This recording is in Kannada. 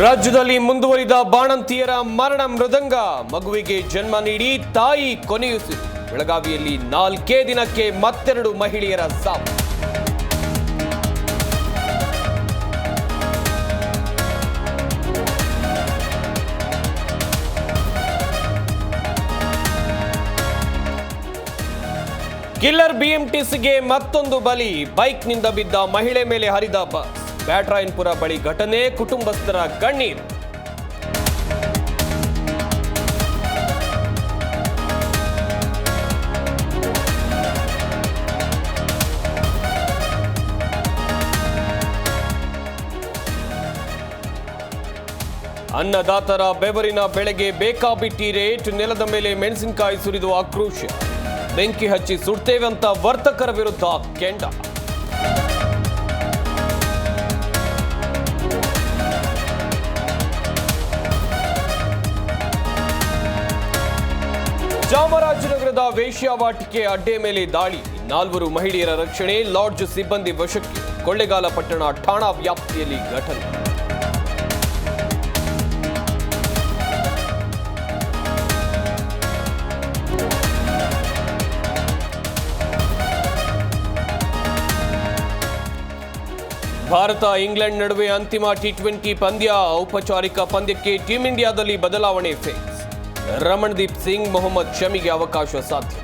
ರಾಜ್ಯದಲ್ಲಿ ಮುಂದುವರಿದ ಬಾಣಂತಿಯರ ಮರಣ ಮೃದಂಗ. ಮಗುವಿಗೆ ಜನ್ಮ ನೀಡಿ ತಾಯಿ ಕೊನೆಯುಸಿರು. ಬೆಳಗಾವಿಯಲ್ಲಿ 4 ದಿನಕ್ಕೆ ಮತ್ತೆರಡು ಮಹಿಳೆಯರ ಸಾವು. ಕಿಲ್ಲರ್ ಬಿಎಂಟಿಸಿಗೆ ಮತ್ತೊಂದು ಬಲಿ. ಬೈಕ್ನಿಂದ ಬಿದ್ದ ಮಹಿಳೆ ಮೇಲೆ ಹರಿದ ಬಸ್. ಬ್ಯಾಟರಾಯನಪುರ ಬಳಿ ಘಟನೆ, ಕುಟುಂಬಸ್ಥರ ಕಣ್ಣೀರು. ಅನ್ನದಾತರ ಬೆವರಿನ ಬೆಳೆಗೆ ಬೇಕಾಬಿಟ್ಟಿ ರೇಟ್. ನೆಲದ ಮೇಲೆ ಮೆಣಸಿನಕಾಯಿ ಸುರಿದು ಆಕ್ರೋಶ. ಬೆಂಕಿ ಹಚ್ಚಿ ಸುಡ್ತೇವೆ ಅಂತ ವರ್ತಕರ ವಿರುದ್ಧ ಕೆಂಡ. ಚಾಮರಾಜನಗರದ ವೇಶ್ಯಾವಾಟಿಕೆ ಅಡ್ಡೆ ಮೇಲೆ ದಾಳಿ. 4 ಮಹಿಳೆಯರ ರಕ್ಷಣೆ. ಲಾಡ್ಜ್ ಸಿಬ್ಬಂದಿ ವಶಕ್ಕೆ. ಕೊಳ್ಳೇಗಾಲ ಪಟ್ಟಣ ಠಾಣಾ ವ್ಯಾಪ್ತಿಯಲ್ಲಿ ಘಟನೆ. ಭಾರತ ಇಂಗ್ಲೆಂಡ್ ನಡುವೆ ಅಂತಿಮ ಟಿ20 ಪಂದ್ಯ. ಔಪಚಾರಿಕ ಪಂದ್ಯಕ್ಕೆ ಟೀಂ ಇಂಡಿಯಾದಲ್ಲಿ ಬದಲಾವಣೆ ಫಿಕ್ಸ್. ರಮಣ್ದೀಪ್ ಸಿಂಗ್, ಮೊಹಮ್ಮದ್ ಶಮಿಗೆ ಅವಕಾಶ ಸಾಧ್ಯ.